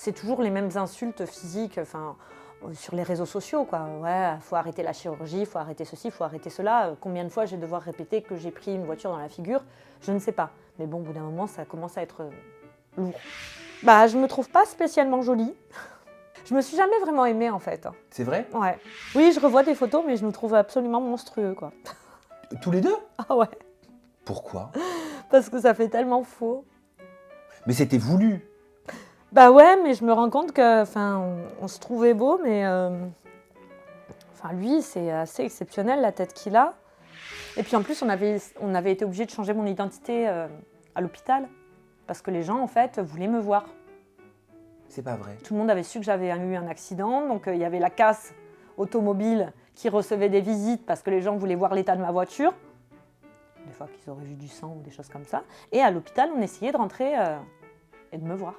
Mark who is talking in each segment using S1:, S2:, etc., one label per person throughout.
S1: c'est toujours les mêmes insultes physiques, sur les réseaux sociaux, quoi. Ouais, faut arrêter la chirurgie, faut arrêter ceci, faut arrêter cela. Combien de fois je vais devoir répéter que j'ai pris une voiture dans la figure? Je ne sais pas. Mais bon, au bout d'un moment, ça commence à être lourd. Bah, je me trouve pas spécialement jolie. Je me suis jamais vraiment aimée, en fait.
S2: C'est vrai?
S1: Ouais. Oui, je revois des photos, mais je me trouve absolument monstrueux, quoi.
S2: Tous les deux?
S1: Ah ouais.
S2: Pourquoi?
S1: Parce que ça fait tellement faux.
S2: Mais c'était voulu.
S1: Bah ouais, mais je me rends compte que, on se trouvait beau, mais lui, c'est assez exceptionnel la tête qu'il a. Et puis en plus, on avait été obligé de changer mon identité à l'hôpital parce que les gens, en fait, voulaient me voir.
S2: C'est pas vrai.
S1: Tout le monde avait su que j'avais eu un accident, donc il y avait la casse automobile qui recevait des visites parce que les gens voulaient voir l'état de ma voiture. Des fois qu'ils auraient vu du sang ou des choses comme ça. Et à l'hôpital, on essayait de rentrer et de me voir.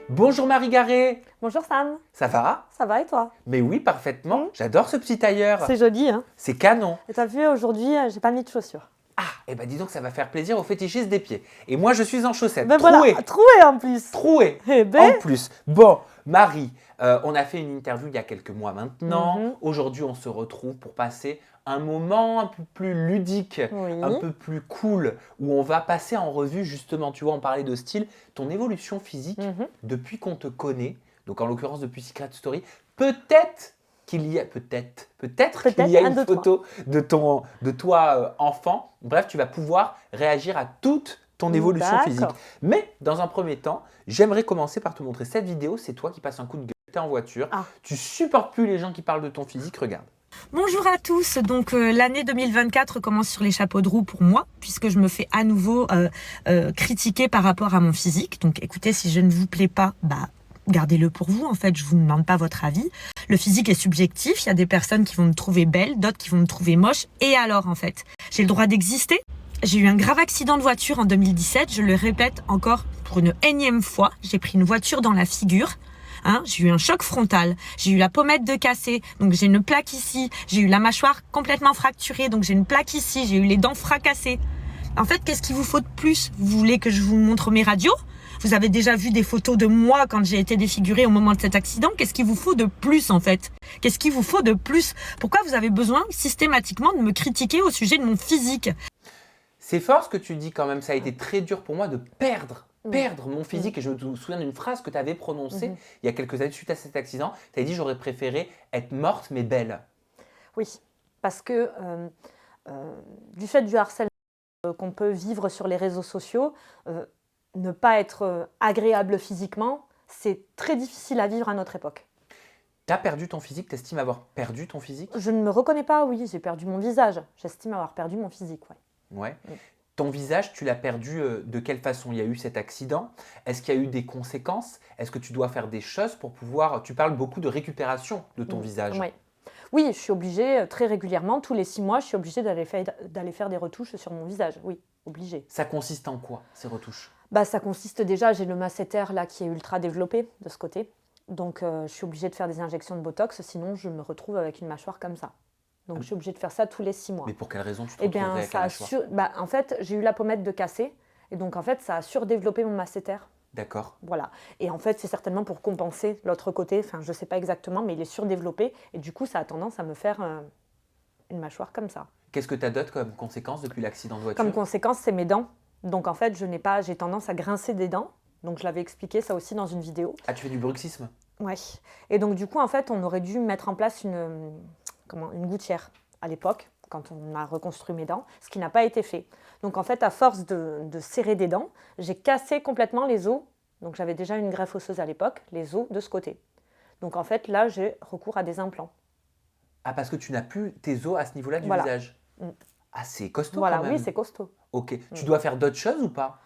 S2: Bonjour Marie Garé.
S1: Bonjour Sam,
S2: Ça va?
S1: ça va et toi?
S2: Mais oui, parfaitement. J'adore ce petit tailleur.
S1: C'est joli, hein?
S2: C'est canon.
S1: Et t'as vu, aujourd'hui, j'ai pas mis de chaussures.
S2: Ah, et ben dis donc, ça va faire plaisir aux fétichistes des pieds. Et moi, je suis en chaussettes.
S1: Ben
S2: Troué.
S1: voilà, troué en plus.
S2: Troué.
S1: Eh ben.
S2: En plus. Bon, Marie, on a fait une interview il y a quelques mois maintenant.
S1: Mhm.
S2: Aujourd'hui, on se retrouve pour passer un moment un peu plus ludique,
S1: Oui.
S2: un peu plus cool, où on va passer en revue justement, tu vois, on parlait de style, ton évolution physique
S1: Mhm.
S2: depuis qu'on te connaît, donc en l'occurrence depuis Secret Story. Peut-être qu'il y a, peut-être qu'il y a
S1: un,
S2: une
S1: deux,
S2: photo de toi enfant. Bref, tu vas pouvoir réagir à toute ton évolution
S1: D'accord.
S2: physique. Mais dans un premier temps, j'aimerais commencer par te montrer cette vidéo. C'est toi qui passes un coup de gueule, t'es en voiture,
S1: Ah.
S2: tu supportes plus les gens qui parlent de ton physique, regarde.
S1: Bonjour à tous, donc l'année 2024 commence sur les chapeaux de roue pour moi, puisque je me fais à nouveau critiquer par rapport à mon physique. Donc écoutez, si je ne vous plais pas, gardez-le pour vous, en fait, je vous demande pas votre avis. Le physique est subjectif, il y a des personnes qui vont me trouver belle, d'autres qui vont me trouver moche, et alors en fait, j'ai le droit d'exister. J'ai eu un grave accident de voiture en 2017, je le répète encore pour une énième fois, j'ai pris une voiture dans la figure. J'ai eu un choc frontal, j'ai eu la pommette de cassée, donc j'ai une plaque ici, j'ai eu la mâchoire complètement fracturée, donc j'ai une plaque ici, j'ai eu les dents fracassées. En fait, qu'est-ce qu'il vous faut de plus? Vous voulez que je vous montre mes radios? Vous avez déjà vu des photos de moi quand j'ai été défigurée au moment de cet accident. Qu'est-ce qu'il vous faut de plus en fait? Qu'est-ce qu'il vous faut de plus? Pourquoi vous avez besoin systématiquement de me critiquer au sujet de mon physique?
S2: C'est fort ce que tu dis quand même, ça a été très dur pour moi de perdre mon physique. Et je me souviens d'une phrase que tu avais prononcée il y a quelques années suite à cet accident. Tu as dit « j'aurais préféré être morte mais belle ».
S1: Oui, parce que du fait du harcèlement qu'on peut vivre sur les réseaux sociaux, ne pas être agréable physiquement, c'est très difficile à vivre à notre époque.
S2: Tu as perdu ton physique, tu estimes avoir perdu ton physique?
S1: Je ne me reconnais pas, oui, j'ai perdu mon visage. J'estime avoir perdu mon physique, ouais.
S2: Ouais. Ton visage, tu l'as perdu de quelle façon? Il y a eu cet accident. Est-ce qu'il y a eu des conséquences? Est-ce que tu dois faire des choses pour pouvoir… Tu parles beaucoup de récupération de ton visage.
S1: Ouais. Oui, je suis obligée très régulièrement, tous les 6 mois, je suis obligée d'aller faire des retouches sur mon visage. Oui, obligée.
S2: Ça consiste en quoi, ces retouches?
S1: Ça consiste déjà, j'ai le masséter là qui est ultra développé de ce côté. Donc je suis obligée de faire des injections de Botox, sinon je me retrouve avec une mâchoire comme ça. Donc je suis obligée de faire ça tous les 6 mois.
S2: Mais pour quelle raison tu te retrouverais avec la mâchoire?
S1: En fait, j'ai eu la pommette de cassée. Et donc en fait, ça a surdéveloppé mon masséter.
S2: D'accord.
S1: Voilà. Et en fait, c'est certainement pour compenser l'autre côté. Enfin, je ne sais pas exactement, mais il est surdéveloppé. Et du coup, ça a tendance à me faire une mâchoire comme ça.
S2: Qu'est-ce que tu as d'autre comme conséquence depuis l'accident de voiture?
S1: Comme conséquence, c'est mes dents. Donc en fait, j'ai tendance à grincer des dents. Donc je l'avais expliqué ça aussi dans une vidéo.
S2: Ah, tu fais du bruxisme?
S1: Ouais. Et donc du coup, en fait, on aurait dû mettre en place une gouttière à l'époque, quand on a reconstruit mes dents, ce qui n'a pas été fait. Donc en fait, à force de serrer des dents, j'ai cassé complètement les os. Donc j'avais déjà une greffe osseuse à l'époque, les os de ce côté. Donc en fait, là, j'ai recours à des implants.
S2: Ah, parce que tu n'as plus tes os à ce niveau-là du visage. Ah, c'est costaud
S1: Voilà,
S2: quand même.
S1: oui, c'est costaud.
S2: Ok. Tu dois faire d'autres choses ou pas?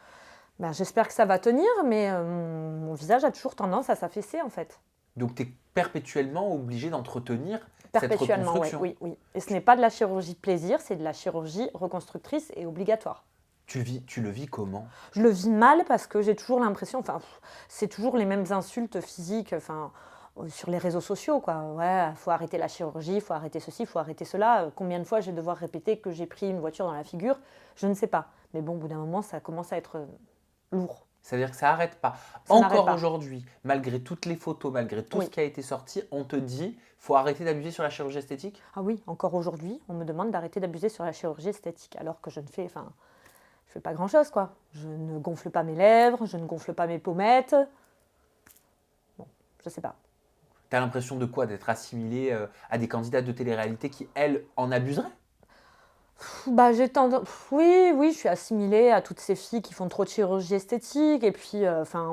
S1: J'espère que ça va tenir, mais mon visage a toujours tendance à s'affaisser en fait.
S2: Donc tu es perpétuellement obligé d'entretenir
S3: Perpétuellement, ouais,
S2: reconstruction.
S3: oui. Et ce n'est pas de la chirurgie de plaisir, c'est de la chirurgie reconstructrice et obligatoire.
S2: Tu le vis comment?
S3: Je le vis mal parce que j'ai toujours l'impression, c'est toujours les mêmes insultes physiques, sur les réseaux sociaux, quoi. Ouais, faut arrêter la chirurgie, faut arrêter ceci, faut arrêter cela. Combien de fois je vais devoir répéter que j'ai pris une voiture dans la figure? Je ne sais pas. Mais bon, au bout d'un moment, ça commence à être lourd.
S2: C'est-à-dire que ça n'arrête pas.
S3: Ça n'arrête
S2: Encore
S3: pas.
S2: aujourd'hui, malgré toutes les photos, malgré tout
S3: Oui.
S2: ce qui a été sorti, on te dit faut arrêter d'abuser sur la chirurgie esthétique?
S3: Ah oui, encore aujourd'hui, on me demande d'arrêter d'abuser sur la chirurgie esthétique, alors que je fais pas grand-chose, quoi. Je ne gonfle pas mes lèvres, je ne gonfle pas mes pommettes. Bon, je sais pas.
S2: T'as l'impression de quoi? D'être assimilé à des candidates de télé-réalité qui, elles, en abuseraient?
S3: Bah, j'ai tendance... Oui, je suis assimilée à toutes ces filles qui font trop de chirurgie esthétique. Et puis,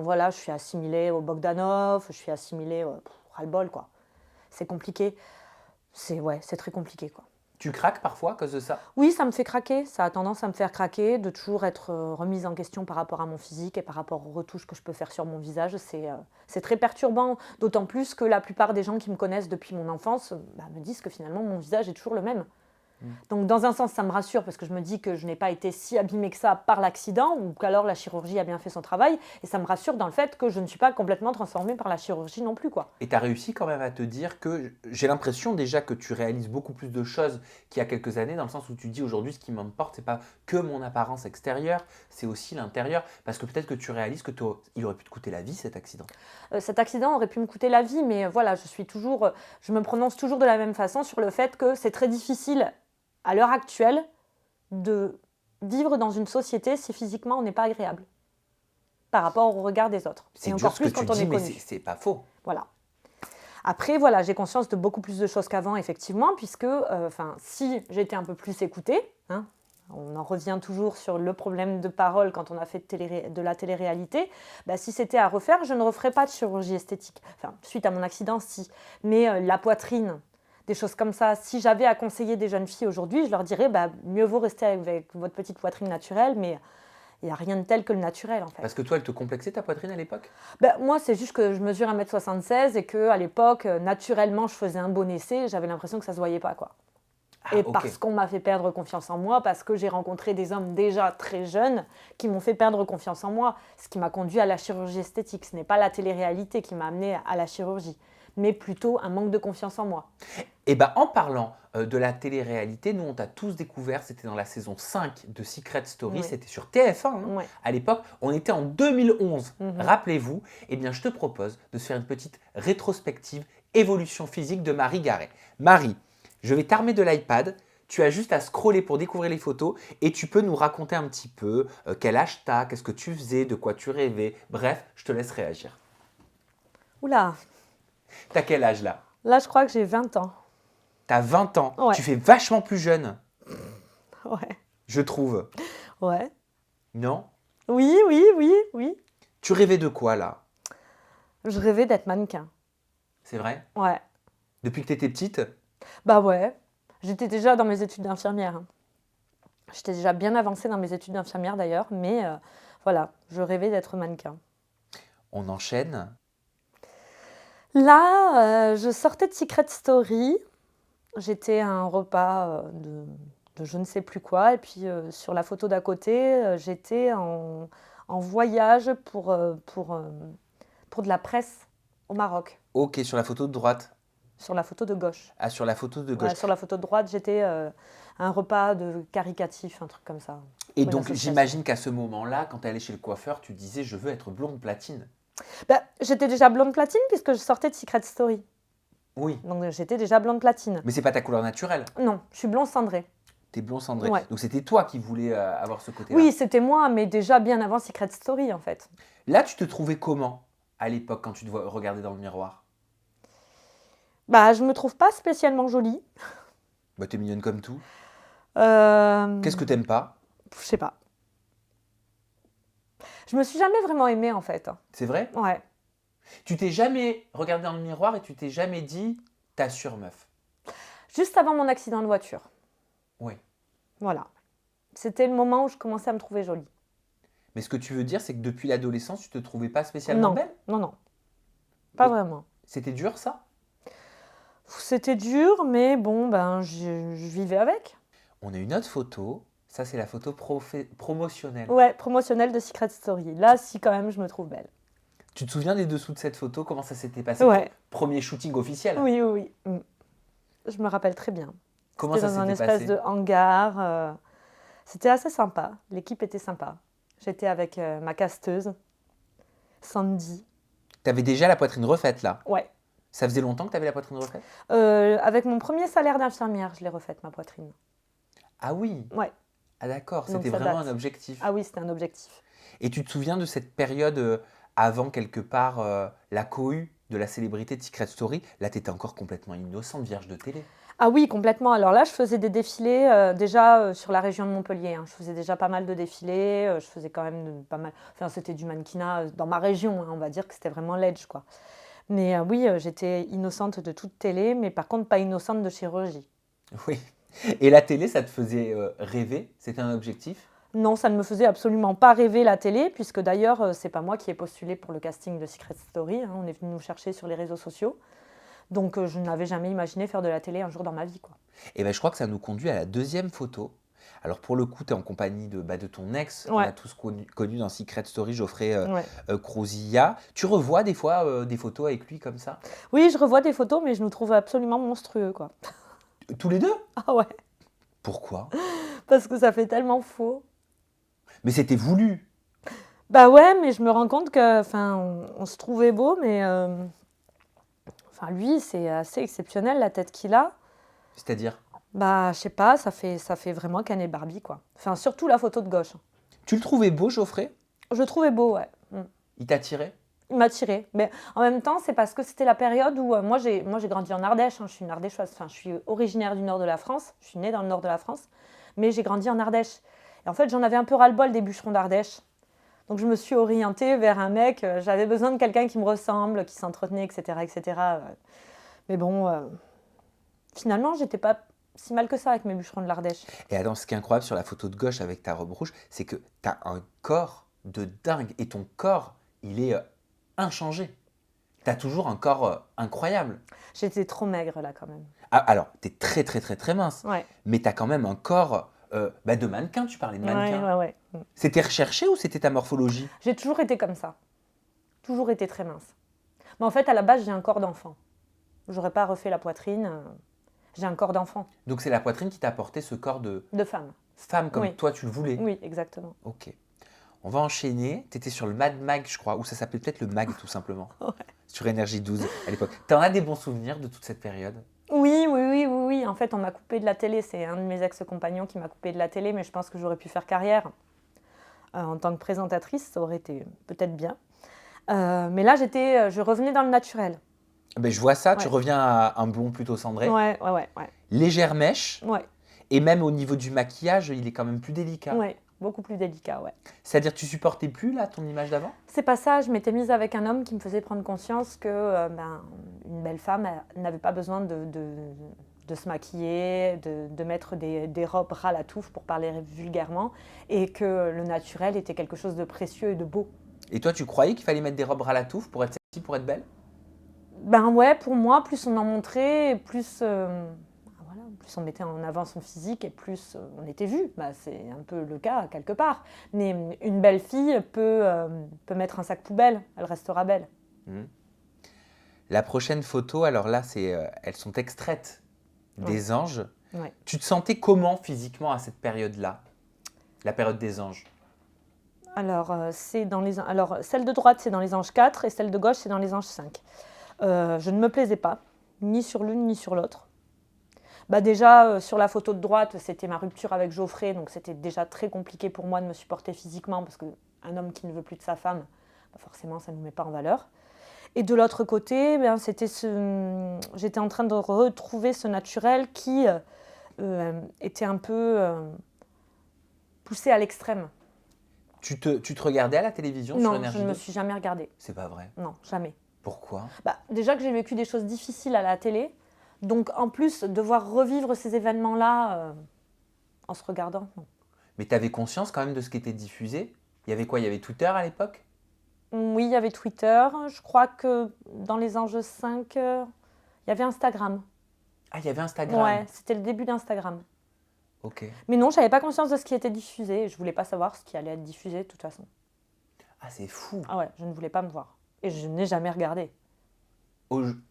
S3: voilà, je suis assimilée au Bogdanov, je suis assimilée au ras-le-bol, quoi. C'est compliqué. C'est très compliqué, quoi.
S2: Tu craques parfois à cause de ça?
S3: Oui, ça me fait craquer. Ça a tendance à me faire craquer de toujours être remise en question par rapport à mon physique et par rapport aux retouches que je peux faire sur mon visage. C'est très perturbant, d'autant plus que la plupart des gens qui me connaissent depuis mon enfance me disent que finalement mon visage est toujours le même. Donc dans un sens, ça me rassure parce que je me dis que je n'ai pas été si abîmée que ça par l'accident ou qu'alors la chirurgie a bien fait son travail. Et ça me rassure dans le fait que je ne suis pas complètement transformée par la chirurgie non plus, quoi.
S2: Et tu as réussi quand même à te dire que j'ai l'impression déjà que tu réalises beaucoup plus de choses qu'il y a quelques années, dans le sens où tu dis aujourd'hui ce qui m'importe, c'est pas que mon apparence extérieure, c'est aussi l'intérieur. Parce que peut-être que tu réalises que il aurait pu te coûter la vie cet accident.
S3: Cet accident aurait pu me coûter la vie, mais voilà, je me prononce toujours de la même façon sur le fait que c'est très difficile à l'heure actuelle de vivre dans une société si physiquement on n'est pas agréable par rapport au regard des autres.
S2: C'est
S3: Et
S2: dur
S3: encore
S2: ce que
S3: plus
S2: tu
S3: quand on
S2: dis,
S3: est
S2: mais
S3: connu.
S2: c'est pas faux.
S3: Voilà. Après, voilà, j'ai conscience de beaucoup plus de choses qu'avant, effectivement, puisque si j'étais un peu plus écoutée, hein, on en revient toujours sur le problème de parole quand on a fait de la télé-réalité, si c'était à refaire, je ne referais pas de chirurgie esthétique. Enfin, suite à mon accident, si. Mais la poitrine, des choses comme ça, si j'avais à conseiller des jeunes filles aujourd'hui, je leur dirais, mieux vaut rester avec votre petite poitrine naturelle, mais il n'y a rien de tel que le naturel, en fait.
S2: Parce que toi, elle te complexait ta poitrine à l'époque?
S3: Moi, c'est juste que je mesure 1m76 et qu'à l'époque, naturellement, je faisais un bon essai, j'avais l'impression que ça ne se voyait pas, quoi.
S2: Ah,
S3: Et
S2: ok.
S3: parce qu'on m'a fait perdre confiance en moi, parce que j'ai rencontré des hommes déjà très jeunes qui m'ont fait perdre confiance en moi, ce qui m'a conduit à la chirurgie esthétique. Ce n'est pas la télé-réalité qui m'a amené à la chirurgie, mais plutôt un manque de confiance en moi.
S2: Et en parlant de la télé-réalité, nous on t'a tous découvert, c'était dans la saison 5 de Secret Story,
S3: Oui.
S2: c'était sur TF1 hein,
S3: Ouais.
S2: à l'époque, on était en 2011,
S3: Mhm.
S2: rappelez-vous, eh bien je te propose de se faire une petite rétrospective évolution physique de Marie Garet. Marie, je vais t'armer de l'iPad, tu as juste à scroller pour découvrir les photos et tu peux nous raconter un petit peu quel âge t'as, qu'est-ce que tu faisais, de quoi tu rêvais, bref, je te laisse réagir.
S3: Oula,
S2: T'as quel âge là?
S3: là je crois que j'ai 20 ans.
S2: T'as 20 ans,
S3: Ouais.
S2: tu fais vachement plus jeune,
S3: Ouais.
S2: je trouve.
S3: Ouais.
S2: Non?
S3: Oui.
S2: Tu rêvais de quoi là?
S3: Je rêvais d'être mannequin.
S2: C'est vrai?
S3: Ouais.
S2: Depuis que tu étais petite?
S3: Ouais. J'étais déjà dans mes études d'infirmière. Hein. J'étais déjà bien avancée dans mes études d'infirmière d'ailleurs, mais voilà, je rêvais d'être mannequin.
S2: On enchaîne.
S3: Là, je sortais de Secret Story. J'étais à un repas de je ne sais plus quoi. Et puis, sur la photo d'à côté, j'étais en voyage pour de la presse au Maroc.
S2: Ok, sur la photo de droite.
S3: Sur la photo de gauche.
S2: Ah, sur la photo de gauche.
S3: Ouais, sur la photo de droite, j'étais à un repas de caricatif, un truc comme ça.
S2: Et
S3: Une
S2: donc,
S3: association.
S2: j'imagine qu'à ce moment-là, quand tu allais chez le coiffeur, tu disais je veux être blonde platine.
S3: J'étais déjà blonde platine puisque je sortais de Secret Story.
S2: Oui,
S3: Donc, j'étais déjà blonde platine.
S2: mais c'est pas ta couleur naturelle.
S3: Non, je suis blond cendré.
S2: T'es blond cendré.
S3: Ouais.
S2: Donc, c'était toi qui voulais avoir ce côté-là.
S3: Oui, c'était moi, mais déjà bien avant Secret Story, en fait.
S2: Là, tu te trouvais comment à l'époque quand tu te regardais dans le miroir?
S3: Je me trouve pas spécialement jolie.
S2: T'es mignonne comme tout.
S3: Qu'est-ce
S2: Qu'est-ce que t'aimes pas?
S3: Je sais pas. Je me suis jamais vraiment aimée, en fait.
S2: C'est vrai?
S3: Ouais.
S2: Tu t'es jamais regardé dans le miroir et tu t'es jamais dit t'assures meuf.
S3: Juste avant mon accident de voiture.
S2: Oui.
S3: Voilà. C'était le moment où je commençais à me trouver jolie.
S2: Mais ce que tu veux dire, c'est que depuis l'adolescence, tu te trouvais pas spécialement
S3: Non.
S2: belle?
S3: Non. Pas
S2: Et-
S3: vraiment.
S2: C'était dur ça?
S3: C'était dur, mais bon, ben, je vivais avec.
S2: On a une autre photo. Ça, c'est la photo promotionnelle.
S3: Ouais, promotionnelle de Secret Story. Là, si, quand même, je me trouve belle.
S2: Tu te souviens des dessous de cette photo? Comment ça s'était passé?
S3: Ouais.
S2: Premier shooting officiel.
S3: Oui, oui, oui. Je me rappelle très bien.
S2: Comment
S3: C'était
S2: ça
S3: dans un
S2: s'était
S3: espèce
S2: passé?
S3: de hangar. C'était assez sympa. L'équipe était sympa. J'étais avec ma casteuse, Sandy.
S2: T'avais déjà la poitrine refaite là.
S3: Ouais.
S2: Ça faisait longtemps que t'avais la poitrine refaite?
S3: Avec mon premier salaire d'infirmière, je l'ai refaite, ma poitrine.
S2: Ah oui.
S3: Ouais.
S2: Ah d'accord,
S3: Donc
S2: c'était
S3: ça
S2: vraiment
S3: date.
S2: un objectif.
S3: Ah oui, c'était un objectif.
S2: Et tu te souviens de cette période avant quelque part la cohue de la célébrité de Secret Story? Là, t'étais encore complètement innocente, vierge de télé.
S3: Ah oui, complètement. Alors là, je faisais des défilés déjà sur la région de Montpellier. Je faisais déjà pas mal de défilés. Je faisais quand même pas mal. Enfin, c'était du mannequinat dans ma région. On va dire que c'était vraiment l'edge, quoi. Mais oui, j'étais innocente de toute télé, mais par contre pas innocente de chirurgie.
S2: Oui. Et la télé, ça te faisait rêver? C'était un objectif?
S3: Non, ça ne me faisait absolument pas rêver la télé, puisque d'ailleurs, c'est pas moi qui ai postulé pour le casting de Secret Story. On est venu nous chercher sur les réseaux sociaux. Donc, je n'avais jamais imaginé faire de la télé un jour dans ma vie, quoi.
S2: Et ben, je crois que ça nous conduit à la deuxième photo. Alors pour le coup, tu es en compagnie de ton ex. On
S3: Ouais.
S2: a tous connu dans Secret Story Geoffrey
S3: Ouais.
S2: Crouzilla. Tu revois des fois des photos avec lui comme ça?
S3: Oui, je revois des photos, mais je nous trouve absolument monstrueux, quoi.
S2: Tous les deux?
S3: Ah ouais,
S2: Pourquoi?
S3: parce que ça fait tellement faux.
S2: Mais c'était voulu.
S3: Bah ouais, mais je me rends compte que, enfin, on se trouvait beau, mais enfin, lui, c'est assez exceptionnel la tête qu'il a.
S2: C'est-à-dire?
S3: Bah, je sais pas, ça fait vraiment Ken et Barbie, quoi. Enfin, surtout la photo de gauche.
S2: Tu le trouvais beau, Geoffrey?
S3: Je le trouvais beau, ouais.
S2: Il t'attirait?
S3: Il m'a tiré. Mais en même temps, c'est parce que c'était la période où moi j'ai grandi en Ardèche. Je suis une Ardéchoise. Enfin, je suis originaire du nord de la France. Je suis née dans le nord de la France. Mais j'ai grandi en Ardèche. Et en fait, j'en avais un peu ras-le-bol des bûcherons d'Ardèche. Donc, je me suis orientée vers un mec. J'avais besoin de quelqu'un qui me ressemble, qui s'entretenait, etc., etc. Mais bon, finalement, j'étais pas si mal que ça avec mes bûcherons de l'Ardèche.
S2: Et attends, ce qui est incroyable sur la photo de gauche avec ta robe rouge, c'est que tu as un corps de dingue. Et ton corps, il est inchangé. Tu as toujours un corps incroyable.
S3: J'étais trop maigre là quand même.
S2: Ah, alors, tu es très, très, très, très mince.
S3: Ouais.
S2: Mais tu as quand même un corps de mannequin. Tu parlais de mannequin.
S3: Ouais.
S2: C'était recherché ou c'était ta morphologie?
S3: J'ai toujours été comme ça. Toujours été très mince. Mais en fait, à la base, j'ai un corps d'enfant. J'aurais pas refait la poitrine. J'ai un corps d'enfant,
S2: Donc c'est la poitrine qui t'a apporté ce corps de
S3: de femme.
S2: femme comme
S3: Oui.
S2: toi tu le voulais.
S3: Oui, exactement.
S2: Ok. On va enchaîner. Tu étais sur le Mad Mag, je crois, ou ça s'appelait peut-être le Mag tout simplement.
S3: Ouais.
S2: Sur Énergie 12 à l'époque. T'en as des bons souvenirs de toute cette période?
S3: Oui. En fait, on m'a coupé de la télé. C'est un de mes ex-compagnons qui m'a coupé de la télé, mais je pense que j'aurais pu faire carrière en tant que présentatrice. Ça aurait été peut-être bien. Mais là, je revenais dans le naturel.
S2: Ben, je vois ça, tu
S3: Ouais.
S2: reviens à un blond plutôt cendré.
S3: Ouais.
S2: Légère mèche.
S3: Ouais,
S2: Et même au niveau du maquillage, il est quand même plus délicat.
S3: ouais. Beaucoup plus délicat, ouais.
S2: C'est-à-dire que tu supportais plus là ton image d'avant?
S3: C'est pas ça, je m'étais mise avec un homme qui me faisait prendre conscience que une belle femme elle n'avait pas besoin de se maquiller, de mettre des robes ras la touffe pour parler vulgairement, et que le naturel était quelque chose de précieux et de beau.
S2: Et toi, tu croyais qu'il fallait mettre des robes ras la touffe pour être sexy, pour être belle?
S3: Ben ouais, pour moi, plus on en montrait, plus on mettait en avant son physique et plus on était vu. Bah, c'est un peu le cas quelque part. Mais une belle fille peut mettre un sac poubelle, elle restera belle.
S2: La prochaine photo, alors là, elles sont extraites des anges.
S3: Ouais.
S2: Tu te sentais comment physiquement à cette période-là? La période des anges.
S3: Alors, celle de droite, c'est dans les anges 4 et celle de gauche, c'est dans les anges 5. Je ne me plaisais pas, ni sur l'une ni sur l'autre. Bah déjà, sur la photo de droite, c'était ma rupture avec Geoffrey, donc c'était déjà très compliqué pour moi de me supporter physiquement, parce qu'un homme qui ne veut plus de sa femme, bah forcément, ça ne nous met pas en valeur. Et de l'autre côté, j'étais en train de retrouver ce naturel qui était un peu poussé à l'extrême.
S2: Tu te regardais à la télévision sur
S3: Non,
S2: Énergie
S3: je ne me
S2: 2?
S3: suis jamais regardée.
S2: C'est pas vrai.
S3: Non, jamais.
S2: Pourquoi?
S3: Bah, déjà que j'ai vécu des choses difficiles à la télé, donc en plus devoir revivre ces événements-là en se regardant, non.
S2: Mais tu avais conscience quand même de ce qui était diffusé? Il y avait quoi? Il y avait Twitter à l'époque?
S3: Oui, il y avait Twitter. Je crois que dans les Anges 5, il y avait Instagram.
S2: Ah, il y avait Instagram.
S3: Ouais, c'était le début d'Instagram.
S2: Ok.
S3: Mais non, j'avais pas conscience de ce qui était diffusé. Je voulais pas savoir ce qui allait être diffusé de toute façon.
S2: Ah, c'est fou.
S3: Ah ouais, je ne voulais pas me voir. Et je n'ai jamais regardé.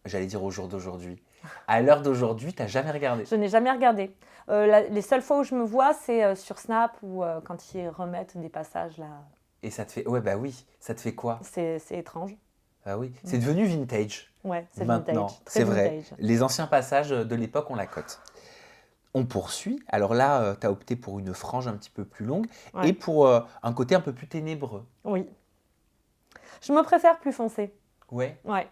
S2: J'allais dire au jour d'aujourd'hui. À l'heure d'aujourd'hui, t'as jamais regardé.
S3: Je n'ai jamais regardé. Les seules fois où je me vois, c'est sur Snap ou quand ils remettent des passages là.
S2: Et ça te fait... Ouais, bah oui. Ça te fait quoi?
S3: C'est étrange.
S2: Ah oui. C'est devenu vintage.
S3: Ouais, c'est
S2: Maintenant.
S3: vintage. Très
S2: C'est vrai.
S3: vintage.
S2: Les anciens passages de l'époque, on la cote. On poursuit. Alors là, tu as opté pour une frange un petit peu plus longue
S3: Ouais.
S2: et pour un côté un peu plus ténébreux.
S3: Oui. Je me préfère plus foncé.
S2: Ouais,
S3: Ouais.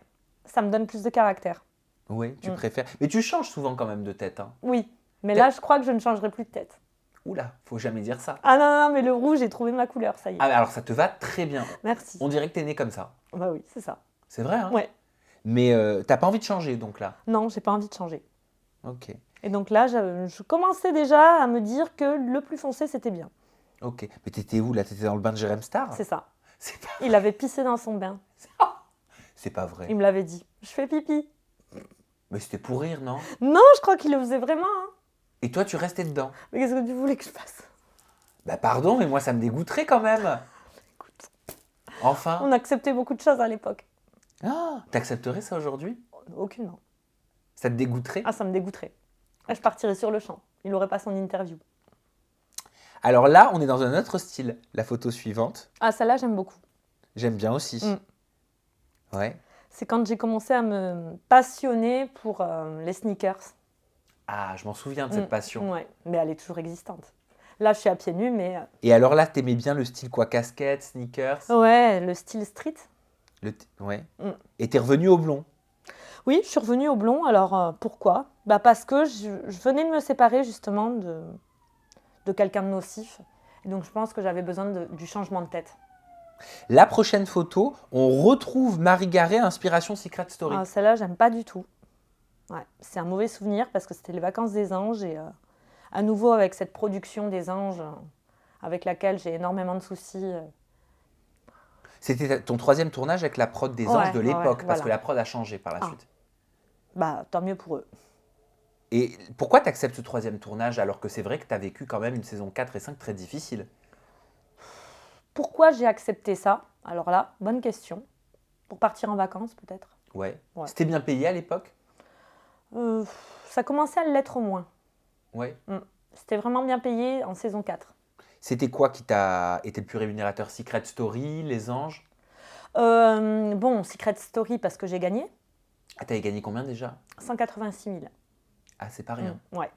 S3: Ça me donne plus de caractère.
S2: ouais, tu
S3: Mm.
S2: préfères. Mais tu changes souvent quand même de tête. Hein.
S3: Oui. Mais là, je crois que je ne changerai plus de tête.
S2: Oula, faut jamais dire ça.
S3: Ah non, non, mais le rouge, j'ai trouvé ma couleur, ça y est.
S2: Ah, alors ça te va très bien.
S3: Merci.
S2: On dirait que t'es né comme ça.
S3: Bah oui, c'est ça.
S2: C'est vrai, hein?
S3: Ouais.
S2: Mais t'as pas envie de changer donc là.
S3: Non, j'ai pas envie de changer.
S2: Ok,
S3: Et donc là, je commençais déjà à me dire que le plus foncé, c'était bien.
S2: ok. Mais t'étais où là? T'étais dans le bain de Jérém Star?
S3: C'est ça.
S2: C'est pas...
S3: Il avait pissé dans son bain.
S2: c'est pas vrai.
S3: Il me l'avait dit. Je fais pipi.
S2: Mais c'était pour rire, non?
S3: Non, je crois qu'il le faisait vraiment. Hein.
S2: Et toi, tu restais dedans?
S3: Mais qu'est-ce que tu voulais que je fasse?
S2: Bah pardon, mais moi ça me dégoûterait quand même. Enfin.
S3: On acceptait beaucoup de choses à l'époque.
S2: Ah, t'accepterais ça aujourd'hui?
S3: Aucunement.
S2: Ça te dégoûterait?
S3: Ah, ça me dégoûterait. Là, je partirais sur le champ. Il n'aurait pas son interview.
S2: Alors là, on est dans un autre style. La photo suivante,
S3: Ah, celle-là, j'aime beaucoup.
S2: j'aime bien aussi. Ouais.
S3: C'est quand j'ai commencé à me passionner pour les sneakers.
S2: Ah, je m'en souviens de cette passion.
S3: Ouais, mais elle est toujours existante. Là, je suis à pieds nus, mais
S2: Et alors là, t'aimais bien le style quoi? Casquette, sneakers?
S3: ouais, le style street.
S2: Ouais.
S3: Mm.
S2: Et t'es revenu au blond?
S3: Oui, je suis revenue au blond. Alors, pourquoi? Bah parce que je venais de me séparer justement de quelqu'un de nocif. Et donc, je pense que j'avais besoin du changement de tête.
S2: La prochaine photo, on retrouve Marie Garret, inspiration Secret Story.
S3: Ah, celle-là, j'aime pas du tout. Ouais, c'est un mauvais souvenir parce que c'était les vacances des anges et à nouveau avec cette production des anges avec laquelle j'ai énormément de soucis.
S2: C'était ton troisième tournage avec la prod des
S3: Ouais,
S2: anges de l'époque,
S3: ouais,
S2: parce
S3: voilà.
S2: que la prod a changé par la
S3: Ah.
S2: suite.
S3: Bah, tant mieux pour eux.
S2: Et pourquoi tu acceptes ce troisième tournage alors que c'est vrai que tu as vécu quand même une saison 4 et 5 très difficile?
S3: Pourquoi j'ai accepté ça? Alors là, bonne question. Pour partir en vacances, peut-être.
S2: Ouais.
S3: Ouais.
S2: C'était bien payé à l'époque?
S3: Ça commençait à l'être moins.
S2: Ouais.
S3: C'était vraiment bien payé en saison 4.
S2: C'était quoi qui t'a été le plus rémunérateur? Secret Story, Les Anges?
S3: Bon, Secret Story parce que j'ai gagné.
S2: Ah, t'avais gagné combien déjà?
S3: 186 000.
S2: Ah, c'est pas rien.
S3: Ouais.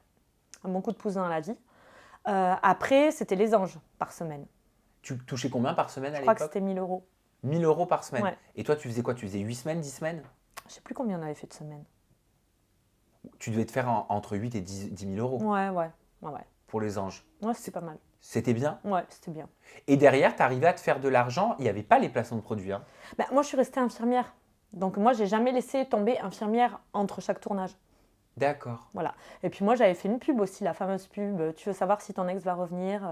S3: Un bon coup de pouce dans la vie. Après, c'était les anges par semaine.
S2: Tu touchais combien par semaine à
S3: Je crois que
S2: l'époque?
S3: c'était 1 000 euros.
S2: 1 000 euros par semaine.
S3: Ouais.
S2: Et toi, tu faisais quoi? Tu faisais 8 semaines, 10 semaines?
S3: Je sais plus combien on avait fait de semaines.
S2: Tu devais te faire entre 8 et 10 000 euros
S3: Ouais.
S2: pour Les Anges.
S3: Ouais, c'était pas mal.
S2: C'était bien.
S3: Ouais, c'était bien.
S2: Et derrière, tu arrivais à te faire de l'argent. Il n'y avait pas les placements de produits. Hein.
S3: Bah, moi, je suis restée infirmière. Donc, moi, j'ai jamais laissé tomber infirmière entre chaque tournage.
S2: D'accord.
S3: Voilà. Et puis, moi, j'avais fait une pub aussi, la fameuse pub. Tu veux savoir si ton ex va revenir?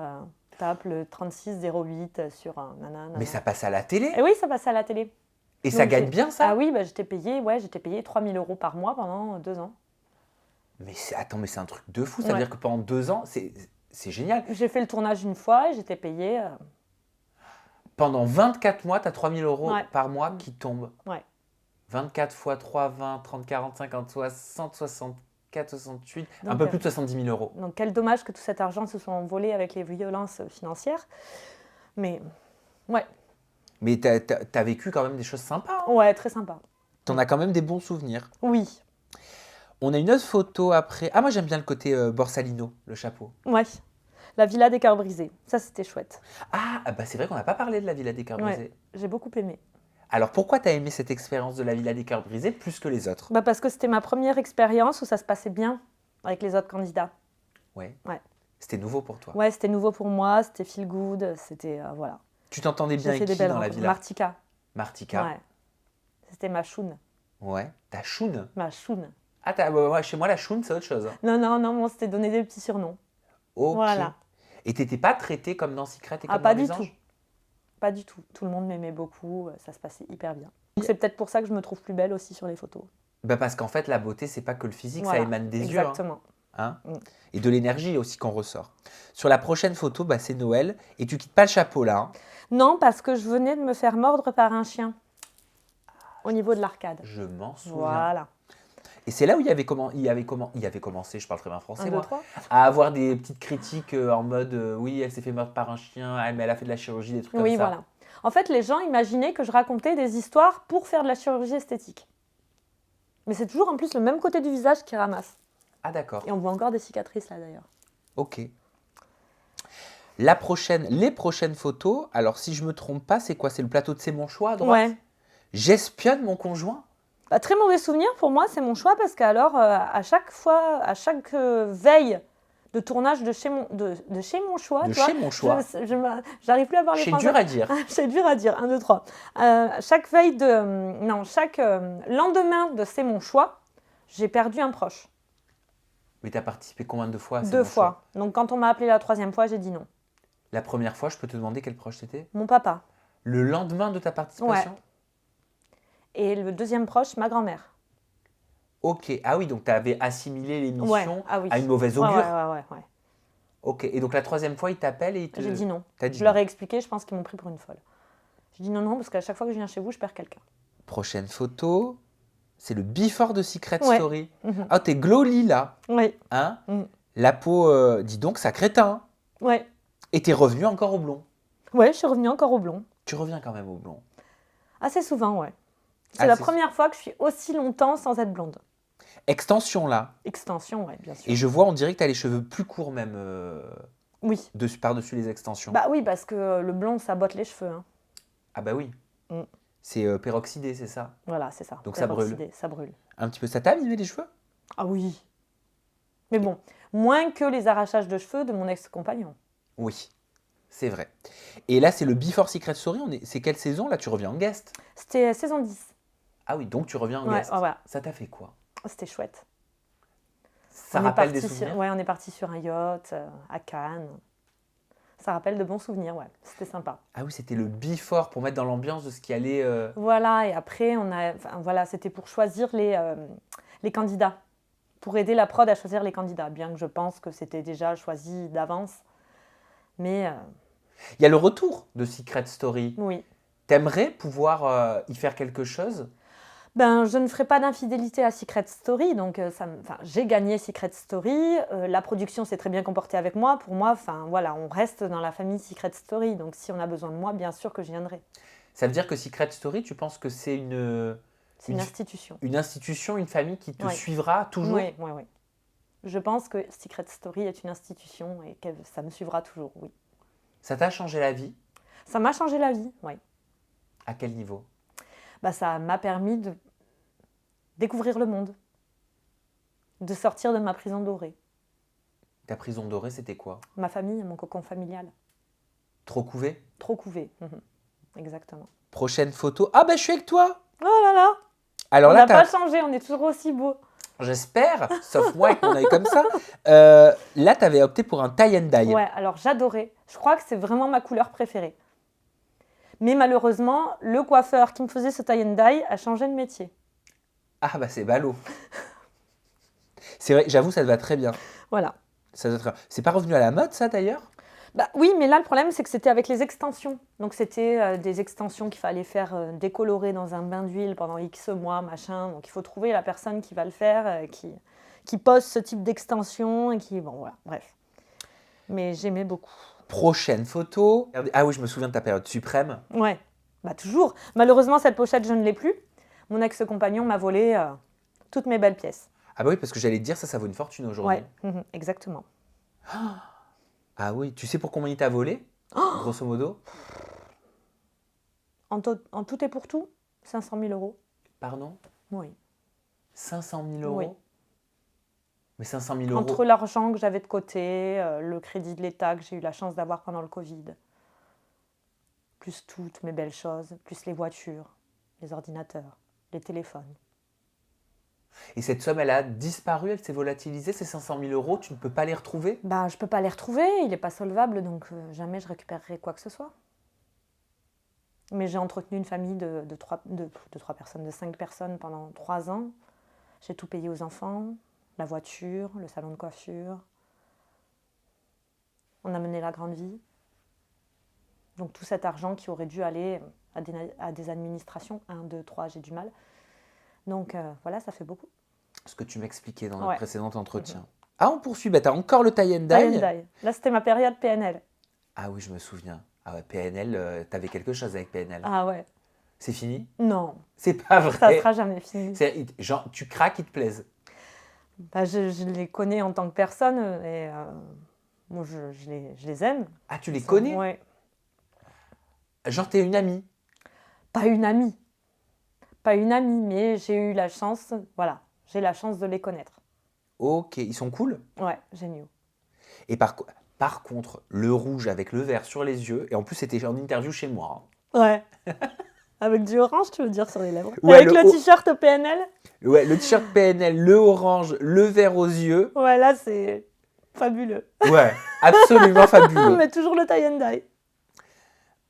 S3: Tape le 3608 sur un nanana.
S2: Mais ça passe à la télé.
S3: Et oui, ça passait à la télé.
S2: Et
S3: Donc,
S2: ça gagne bien ça?
S3: Ah oui, bah, j'étais payée 3 000 euros par mois pendant 2 ans.
S2: Mais attends, mais c'est un truc de fou. Ça veut
S3: Ouais.
S2: dire que pendant 2 ans, c'est génial.
S3: J'ai fait le tournage une fois et j'étais payée.
S2: Pendant 24 mois, tu as 3 000 euros
S3: Ouais.
S2: par mois qui tombent.
S3: Ouais.
S2: 24 fois 3, 20, 30, 40, 50, 60, 64, 68, un
S3: Donc,
S2: peu plus de 70 000 euros.
S3: Donc, quel dommage que tout cet argent se soit envolé avec les violences financières. Mais, ouais,
S2: Mais t'as vécu quand même des choses sympas. Hein.
S3: ouais, très sympa.
S2: T'en as quand même des bons souvenirs.
S3: Oui,
S2: On a une autre photo après. Ah, moi j'aime bien le côté Borsalino, le chapeau.
S3: ouais. La villa des cœurs brisés. Ça, c'était chouette.
S2: Ah, bah c'est vrai qu'on n'a pas parlé de la Villa des Cœurs
S3: Ouais.
S2: Brisés.
S3: J'ai beaucoup aimé.
S2: Alors pourquoi t'as aimé cette expérience de la Villa des Cœurs Brisés plus que les autres?
S3: Bah, parce que c'était ma première expérience où ça se passait bien avec les autres candidats.
S2: Ouais.
S3: Ouais.
S2: C'était nouveau pour toi.
S3: Ouais, c'était nouveau pour moi, c'était feel good, c'était. Voilà.
S2: Tu t'entendais bien
S3: J'ai fait
S2: avec
S3: des
S2: qui
S3: belles
S2: dans la
S3: rencontres.
S2: villa?
S3: Martika.
S2: Martika.
S3: Ouais. C'était ma choune.
S2: Ouais. Ta choune.
S3: Ma choune.
S2: Ah, ouais, chez moi, la choune, c'est autre chose. hein.
S3: Non, on s'était donné des petits surnoms.
S2: Ok.
S3: Voilà.
S2: Et t'étais pas traitée comme dans Secret et
S3: Ah,
S2: comme
S3: pas
S2: dans
S3: du
S2: Les
S3: tout.
S2: Anges?
S3: Pas du tout. Tout le monde m'aimait beaucoup, ça se passait hyper bien. Donc c'est peut-être pour ça que je me trouve plus belle aussi sur les photos.
S2: Bah parce qu'en fait, la beauté, c'est pas que le physique, ça
S3: Voilà,
S2: émane des yeux. Hein.
S3: exactement.
S2: Hein
S3: Mm.
S2: Et de l'énergie aussi qu'on ressort. Sur la prochaine photo, bah, c'est Noël. Et tu quittes pas le chapeau là. Hein.
S3: Non, parce que je venais de me faire mordre par un chien au niveau de l'arcade.
S2: Je m'en souviens.
S3: Voilà.
S2: Et c'est là où il avait commencé, je parle très bien français
S3: 1, 2,
S2: moi,
S3: 3.
S2: à avoir des petites critiques en mode oui, elle s'est fait mordre par un chien, mais elle a fait de la chirurgie, des trucs
S3: Oui,
S2: comme ça.
S3: voilà. En fait, les gens imaginaient que je racontais des histoires pour faire de la chirurgie esthétique. Mais c'est toujours en plus le même côté du visage qui ramasse.
S2: Ah d'accord,
S3: Et on voit encore des cicatrices là d'ailleurs.
S2: ok. Les prochaines photos, alors si je me trompe pas, c'est quoi? C'est le plateau de C'est mon choix à droite?
S3: Ouais.
S2: J'espionne mon conjoint?
S3: Bah, très mauvais souvenir pour moi, c'est mon choix parce qu'alors, à chaque fois, à chaque veille de tournage de chez mon choix,
S2: De
S3: tu vois,
S2: chez mon choix.
S3: j'arrive plus à parler
S2: C'est
S3: français.
S2: dur à dire.
S3: C'est dur à dire, 1, 2, 3. Chaque lendemain de C'est mon choix, j'ai perdu un proche.
S2: Mais tu as participé combien de fois à C'est
S3: 2
S2: mon
S3: fois.
S2: choix?
S3: Donc quand on m'a appelé la 3e fois, j'ai dit non.
S2: La première fois, je peux te demander quel proche c'était?
S3: Mon papa.
S2: Le lendemain de ta participation?
S3: Et le 2e proche, ma grand-mère.
S2: Ok, ah oui, donc tu avais assimilé l'émission
S3: Ah oui.
S2: à une mauvaise
S3: Ouais,
S2: augure.
S3: ouais.
S2: Ok, et donc la 3e fois, il t'appelle et il te...
S3: J'ai dit non.
S2: T'as dit
S3: Je leur ai expliqué, je pense qu'ils m'ont pris pour une folle. J'ai dit non, parce qu'à chaque fois que je viens chez vous, je perds quelqu'un.
S2: Prochaine photo, c'est le before de Secret
S3: Ouais.
S2: Story.
S3: Mhm.
S2: Ah, t'es glow lila,
S3: Oui,
S2: hein?
S3: Mm.
S2: La peau, dis donc, ça crétin.
S3: ouais.
S2: Et t'es revenu encore au blond.
S3: Ouais, je suis revenue encore au blond.
S2: Tu reviens quand même au blond.
S3: Assez souvent, ouais. C'est
S2: Ah,
S3: la
S2: c'est-
S3: première fois que je suis aussi longtemps sans être blonde.
S2: Extension là.
S3: Extension, ouais, bien sûr.
S2: Et je vois, on dirait que t'as les cheveux plus courts même,
S3: Oui.
S2: par-dessus les extensions.
S3: Bah oui, parce que le blond, ça botte les cheveux. Hein.
S2: Ah bah oui.
S3: Mm.
S2: C'est peroxydé, c'est ça?
S3: Voilà, c'est ça.
S2: Donc ça brûle.
S3: Peroxydé, ça brûle.
S2: Un petit peu, ça t'a abîmé les cheveux?
S3: Ah oui. Mais bon, moins que les arrachages de cheveux de mon ex-compagnon.
S2: Oui, c'est vrai. Et là, c'est le Before Secret Story. C'est quelle saison? Là, tu reviens en guest.
S3: C'était saison 10.
S2: Ah oui, donc tu reviens en
S3: Ouais,
S2: guest.
S3: voilà.
S2: Ça t'a fait quoi?
S3: C'était chouette.
S2: Ça
S3: On est
S2: rappelle des
S3: parti
S2: souvenirs?
S3: on est parti sur un yacht à Cannes. Ça rappelle de bons souvenirs, ouais. C'était sympa.
S2: Ah oui, c'était le Before pour mettre dans l'ambiance de ce qui allait...
S3: Voilà, et après, voilà, c'était pour choisir les candidats. Pour aider la prod à choisir les candidats. Bien que je pense que c'était déjà choisi d'avance. Mais
S2: Il y a le retour de Secret Story.
S3: oui.
S2: T'aimerais pouvoir y faire quelque chose?
S3: Ben, je ne ferai pas d'infidélité à Secret Story, donc j'ai gagné Secret Story. La production s'est très bien comportée avec moi. Pour moi, voilà, on reste dans la famille Secret Story. Donc, si on a besoin de moi, bien sûr que je viendrai.
S2: Ça veut dire que Secret Story, tu penses que c'est
S3: C'est une institution.
S2: une institution, une famille qui te
S3: Oui.
S2: suivra toujours?
S3: Oui, oui, oui. Je pense que Secret Story est une institution et que ça me suivra toujours, oui.
S2: Ça t'a changé la vie?
S3: Ça m'a changé la vie, oui.
S2: À quel niveau?
S3: Bah, ça m'a permis de découvrir le monde, de sortir de ma prison dorée.
S2: Ta prison dorée, c'était quoi?
S3: Ma famille, mon cocon familial.
S2: Trop couvé?
S3: Trop couvé. Exactement.
S2: Prochaine photo. Ah ben je suis avec toi!
S3: Oh là là!
S2: Alors
S3: On
S2: là,
S3: n'a pas
S2: t'as...
S3: changé, on est toujours aussi beau.
S2: J'espère, sauf moi avec mon œil comme ça. Là, tu avais opté pour un tie and dye.
S3: Ouais, alors j'adorais. Je crois que c'est vraiment ma couleur préférée. Mais malheureusement, le coiffeur qui me faisait ce tie and dye a changé de métier.
S2: Ah bah c'est ballot. C'est vrai, j'avoue, ça te va très bien.
S3: Voilà.
S2: Ça te va très bien. C'est pas revenu à la mode, ça d'ailleurs?
S3: Bah, oui, mais là, le problème, c'est que c'était avec les extensions. Donc, c'était des extensions qu'il fallait faire décolorer dans un bain d'huile pendant X mois, machin. Donc, il faut trouver la personne qui va le faire, qui pose ce type d'extension et qui... Bon, voilà, bref. Mais j'aimais beaucoup.
S2: Prochaine photo. Ah oui, je me souviens de ta période suprême.
S3: Ouais, bah toujours. Malheureusement, cette pochette, je ne l'ai plus. Mon ex-compagnon m'a volé toutes mes belles pièces.
S2: Ah bah oui, parce que j'allais te dire, ça vaut une fortune aujourd'hui.
S3: Ouais, exactement.
S2: Ah oui, tu sais pour combien il t'a volé? Grosso modo?
S3: En tout et pour tout, 500 000 euros.
S2: Pardon?
S3: Oui.
S2: 500 000 euros?
S3: Oui.
S2: Mais 500 000 euros...
S3: Entre l'argent que j'avais de côté, le crédit de l'État que j'ai eu la chance d'avoir pendant le Covid, plus toutes mes belles choses, plus les voitures, les ordinateurs, les téléphones.
S2: Et cette somme, elle a disparu, elle s'est volatilisée, ces 500 000 euros, tu ne peux pas les retrouver?
S3: Ben, je ne peux pas les retrouver, il n'est pas solvable, donc jamais je récupérerai quoi que ce soit. Mais j'ai entretenu une famille de 3 personnes, de 5 personnes pendant 3 ans. J'ai tout payé aux enfants, la voiture, le salon de coiffure. On a mené la grande vie. Donc tout cet argent qui aurait dû aller à des administrations, 1, 2, 3, j'ai du mal. Donc voilà, ça fait beaucoup.
S2: Ce que tu m'expliquais dans notre
S3: Ouais.
S2: précédent entretien. Ah, on poursuit. Bah, t'as encore le tie and
S3: Tie and
S2: dye.
S3: dye. Là, c'était ma période PNL.
S2: Ah oui, je me souviens. Ah ouais, PNL, t'avais quelque chose avec PNL.
S3: Ah ouais.
S2: C'est fini?
S3: Non,
S2: C'est pas vrai.
S3: ça sera jamais fini.
S2: Genre, tu craques, ils te plaisent.
S3: Bah, je les connais en tant que personne et moi, je les aime.
S2: Ah, tu les connais?
S3: Ouais.
S2: Genre, t'es une amie.
S3: Pas une amie. Pas une amie, mais j'ai eu la chance, voilà, j'ai la chance de les connaître.
S2: Ok, ils sont cool.
S3: Ouais, géniaux.
S2: Et par contre, le rouge avec le vert sur les yeux, et en plus, c'était en interview chez moi.
S3: Ouais. Avec du orange, tu veux dire, sur les lèvres.
S2: Ouais,
S3: Avec
S2: le
S3: le t-shirt PNL.
S2: Ouais, le t-shirt PNL, le orange, le vert aux yeux.
S3: Ouais, là, c'est fabuleux.
S2: Ouais, absolument fabuleux.
S3: Mais toujours le tie and dye.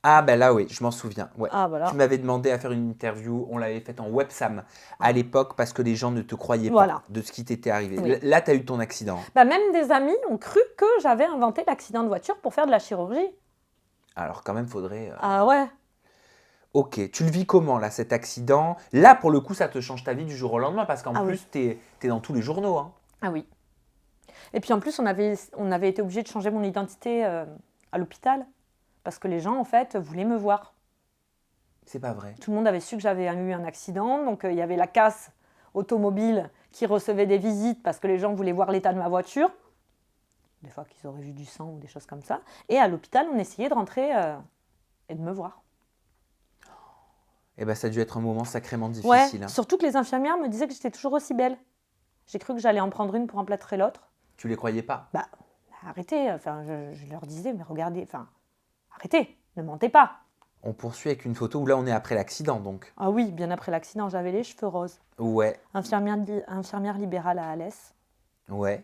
S2: Ah ben là, oui, je m'en souviens. Ouais.
S3: Ah, voilà.
S2: Tu m'avais demandé à faire une interview, on l'avait faite en websam à l'époque parce que les gens ne te croyaient
S3: Voilà.
S2: pas de ce qui t'était arrivé.
S3: Oui.
S2: Là, tu as eu ton accident.
S3: Bah, même des amis ont cru que j'avais inventé l'accident de voiture pour faire de la chirurgie.
S2: Alors quand même, faudrait...
S3: Ah ouais.
S2: Ok, tu le vis comment là, cet accident? Là, pour le coup, ça te change ta vie du jour au lendemain parce qu'en
S3: Ah
S2: plus, t'es dans tous les journaux. Hein.
S3: Ah oui. Et puis en plus, on avait été obligé de changer mon identité à l'hôpital parce que les gens, en fait, voulaient me voir.
S2: C'est pas vrai.
S3: Tout le monde avait su que j'avais eu un accident, donc il y avait la casse automobile qui recevait des visites parce que les gens voulaient voir l'état de ma voiture. Des fois qu'ils auraient vu du sang ou des choses comme ça. Et à l'hôpital, on essayait de rentrer et de me voir.
S2: Eh ben, ça a dû être un moment sacrément
S3: Ouais,
S2: difficile. Hein.
S3: surtout que les infirmières me disaient que j'étais toujours aussi belle. J'ai cru que j'allais en prendre une pour emplâtrer l'autre.
S2: Tu les croyais pas?
S3: Bah, arrêtez, enfin, je leur disais, mais regardez, enfin, arrêtez, ne mentez pas.
S2: On poursuit avec une photo où là, on est après l'accident, donc.
S3: Ah oui, bien après l'accident, j'avais les cheveux roses.
S2: Ouais,
S3: Infirmière libérale à Alès,
S2: ouais.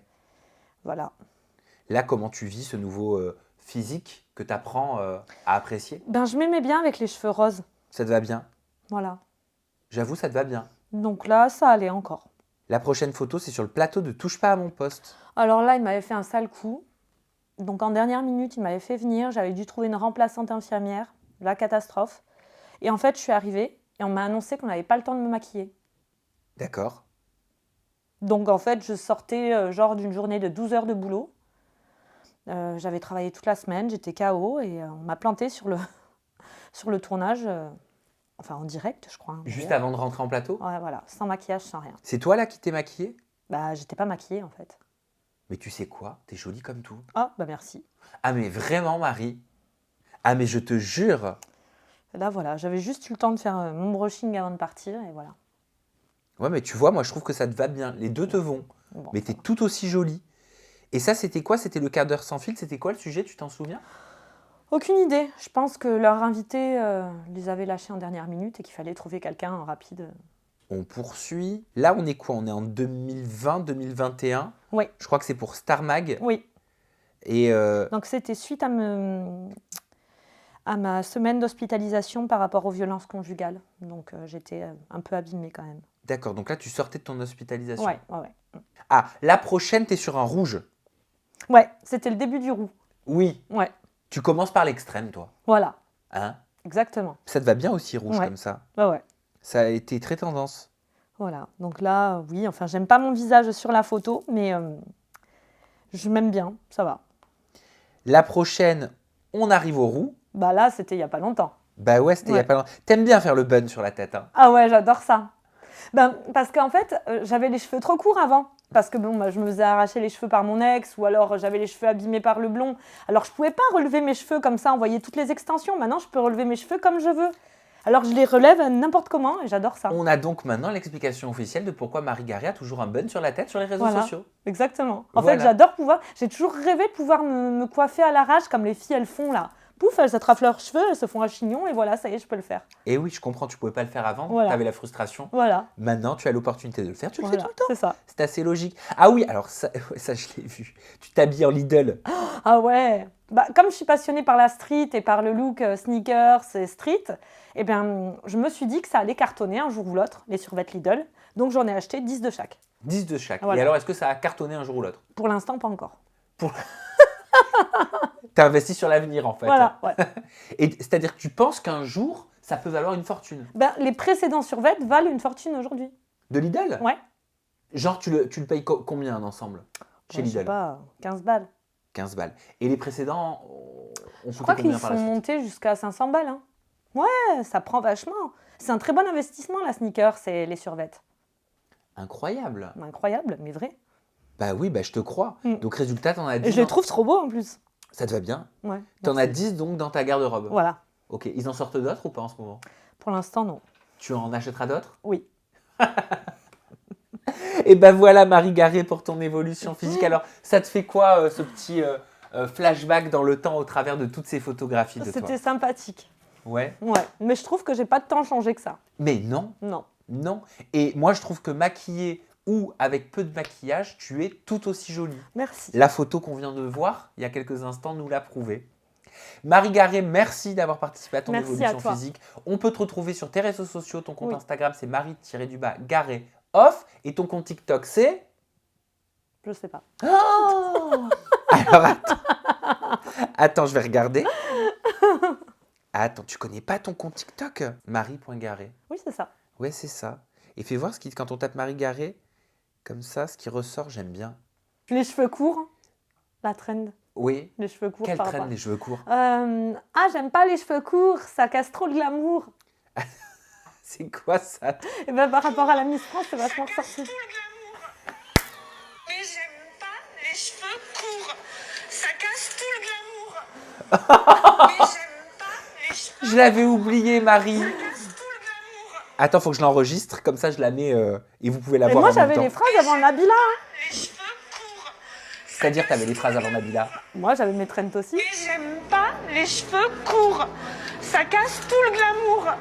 S3: voilà.
S2: Là, comment tu vis ce nouveau physique que tu apprends à apprécier?
S3: Ben, je m'aimais bien avec les cheveux roses,
S2: Ça te va bien?
S3: voilà.
S2: J'avoue, ça te va bien.
S3: Donc là, ça allait encore.
S2: La prochaine photo, c'est sur le plateau de Touche pas à mon poste.
S3: Alors là, il m'avait fait un sale coup. Donc en dernière minute, il m'avait fait venir. J'avais dû trouver une remplaçante infirmière. La catastrophe. Et en fait, je suis arrivée et on m'a annoncé qu'on n'avait pas le temps de me maquiller.
S2: D'accord.
S3: Donc en fait, je sortais genre d'une journée de 12 heures de boulot. J'avais travaillé toute la semaine, j'étais KO et on m'a plantée sur le tournage, enfin en direct, je crois. Hein,
S2: Juste
S3: d'ailleurs.
S2: avant de rentrer en plateau?
S3: Ouais, voilà, sans maquillage, sans rien.
S2: C'est toi là qui t'es maquillée?
S3: Bah, j'étais pas maquillée en fait.
S2: Mais tu sais quoi? T'es jolie comme tout.
S3: Ah, bah merci.
S2: Ah mais vraiment, Marie? Ah mais je te jure.
S3: Là, voilà, j'avais juste eu le temps de faire mon brushing avant de partir et voilà.
S2: Ouais, mais tu vois, moi je trouve que ça te va bien. Les deux te vont.
S3: Bon,
S2: Mais t'es tout aussi jolie. Et ça, c'était quoi? C'était le quart d'heure sans fil? C'était quoi le sujet? Tu t'en souviens?
S3: aucune idée. Je pense que leur invité les avait lâchés en dernière minute et qu'il fallait trouver quelqu'un en rapide.
S2: On poursuit. Là, on est quoi? On est en 2020, 2021.
S3: Oui,
S2: Je crois que c'est pour Star Mag.
S3: oui.
S2: Et
S3: Donc c'était suite à ma semaine d'hospitalisation par rapport aux violences conjugales. Donc j'étais un peu abîmée quand même.
S2: d'accord, donc là, tu sortais de ton hospitalisation.
S3: Ouais.
S2: Ah, la prochaine, t'es sur un rouge.
S3: Ouais, c'était le début du roux.
S2: Oui.
S3: Ouais,
S2: Tu commences par l'extrême, toi.
S3: voilà,
S2: Hein?
S3: exactement.
S2: Ça te va bien aussi rouge
S3: Ouais.
S2: comme ça.
S3: Ouais.
S2: Ça a été très tendance.
S3: Voilà. Donc là, oui, enfin, j'aime pas mon visage sur la photo, mais je m'aime bien, ça va.
S2: La prochaine, on arrive au roux.
S3: Bah là, c'était il y a pas longtemps.
S2: Bah ouais, c'était il y a
S3: Ouais.
S2: pas longtemps. T'aimes bien faire le bun sur la tête, hein?
S3: Ah ouais, j'adore ça. Ben, parce qu'en fait, j'avais les cheveux trop courts avant. Parce que bon, bah, je me faisais arracher les cheveux par mon ex, ou alors j'avais les cheveux abîmés par le blond. Alors je pouvais pas relever mes cheveux comme ça, envoyer toutes les extensions. Maintenant, je peux relever mes cheveux comme je veux. Alors je les relève n'importe comment et j'adore ça.
S2: On a donc maintenant l'explication officielle de pourquoi Marie Garry a toujours un bun sur la tête sur les réseaux
S3: Voilà.
S2: sociaux.
S3: Exactement. En
S2: Voilà.
S3: fait, j'adore pouvoir. J'ai toujours rêvé de pouvoir me coiffer à l'arrache comme les filles elles font là. pouf, elles attrapent leurs cheveux, elles se font un chignon et voilà, ça y est, je peux le faire.
S2: Et oui, je comprends, tu pouvais pas le faire avant,
S3: Voilà.
S2: tu avais la frustration.
S3: Voilà,
S2: Maintenant, tu as l'opportunité de le faire, tu le fais
S3: voilà,
S2: tout le temps.
S3: c'est ça.
S2: C'est assez logique. Ah oui, alors ça, ça je l'ai vu. Tu t'habilles en Lidl.
S3: Ah ouais, bah, comme je suis passionnée par la street et par le look sneakers et street, eh bien, je me suis dit que ça allait cartonner un jour ou l'autre, les survêtements Lidl. Donc j'en ai acheté 10 de chaque.
S2: 10 de chaque.
S3: Voilà.
S2: Et alors, est-ce que ça a cartonné un jour ou l'autre?
S3: Pour l'instant, pas encore.
S2: Tu as investi sur l'avenir, en fait.
S3: Voilà, ouais.
S2: Et c'est-à-dire que tu penses qu'un jour, ça peut valoir une fortune.
S3: Ben, les précédents survêtements valent une fortune aujourd'hui.
S2: De Lidl?
S3: Ouais.
S2: Genre, tu le payes combien un ensemble chez
S3: Bon, je sais
S2: Lidl?
S3: pas, 15 balles.
S2: 15 balles. Et les précédents, on
S3: Je crois qu'ils sont montés jusqu'à 500 balles. Hein. Ouais, ça prend vachement. C'est un très bon investissement, la sneaker, c'est les survêtements.
S2: Incroyable.
S3: Incroyable, mais vrai.
S2: Bah oui, bah je te crois.
S3: Mm.
S2: Donc résultat, t'en as 10.
S3: Et je les trouve trop beaux en plus.
S2: Ça te va bien?
S3: Ouais.
S2: T'en as
S3: merci.
S2: 10 donc dans ta garde-robe.
S3: Voilà.
S2: Ok, ils en sortent d'autres ou pas en ce moment?
S3: Pour l'instant, non.
S2: Tu en achèteras d'autres?
S3: Oui.
S2: Et ben voilà Marie Garé pour ton évolution physique. Alors, ça te fait quoi ce petit flashback dans le temps au travers de toutes ces photographies de toi?
S3: C'était sympathique.
S2: Ouais.
S3: Ouais. Mais je trouve que j'ai pas tant changé que ça.
S2: Mais non,
S3: Non.
S2: non. Et moi, je trouve que maquillée ou avec peu de maquillage, tu es tout aussi jolie.
S3: Merci.
S2: La photo qu'on vient de voir il y a quelques instants nous l'a prouvé. Marie Garé, merci d'avoir participé à ton
S3: Merci
S2: évolution
S3: à toi.
S2: physique. On peut te retrouver sur tes réseaux sociaux. Ton compte
S3: Oui.
S2: Instagram, c'est Marie-Garé off. Et ton compte TikTok, c'est...
S3: Je sais pas.
S2: Alors attends. Attends, je vais regarder. Attends, tu connais pas ton compte TikTok? Marie.Garé.
S3: Oui, c'est ça.
S2: Ouais, c'est ça. Et fais voir quand on tape Marie Garé, comme ça, ce qui ressort, j'aime bien.
S3: Les cheveux courts, la trend.
S2: Oui.
S3: Les cheveux courts
S2: Quelle
S3: par
S2: traîne
S3: rapport.
S2: les cheveux courts?
S3: Ah, j'aime pas les cheveux courts, ça casse trop le glamour.
S2: C'est quoi ça?
S3: Et ben par rapport à la Miss France, c'est vachement ressorti.
S4: Mais j'aime pas les cheveux courts. Ça casse tout le glamour. Mais j'aime pas les cheveux
S2: Je l'avais oublié, Marie.
S4: casse tout le glamour.
S2: Attends, faut que je l'enregistre, comme ça je la mets et vous pouvez la
S3: Et
S2: voir
S3: moi
S2: en même
S3: j'avais
S2: temps.
S3: les phrases avant Nabila.
S4: Les cheveux courts.
S2: C'est-à-dire, t'avais les phrases avant Nabila.
S3: Moi j'avais mes trends aussi.
S4: Mais j'aime pas les cheveux courts. Ça casse tout le glamour.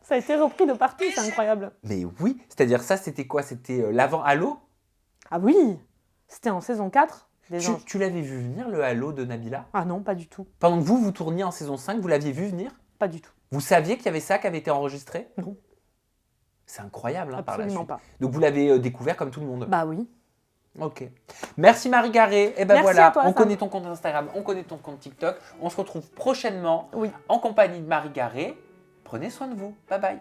S3: Ça a été repris de partout, c'est incroyable.
S2: Mais oui, c'est-à-dire ça, c'était quoi? C'était l'avant Halo?
S3: Ah oui, c'était en saison 4 des
S2: Tu,
S3: anges.
S2: tu l'avais vu venir, le Halo de Nabila?
S3: Ah non, pas du tout.
S2: Pendant que vous tourniez en saison 5, vous l'aviez vu venir?
S3: Pas du tout.
S2: Vous saviez qu'il y avait ça qui avait été enregistré?
S3: Non.
S2: C'est incroyable, hein, par la
S3: Absolument
S2: suite.
S3: pas.
S2: Donc vous l'avez découvert comme tout le monde.
S3: Bah oui.
S2: Ok. Merci Marie Garé. Et ben
S3: Merci
S2: voilà,
S3: à toi,
S2: on
S3: Sam.
S2: connaît ton compte Instagram, on connaît ton compte TikTok. On se retrouve prochainement
S3: Oui.
S2: en compagnie de Marie Garé. Prenez soin de vous. Bye bye.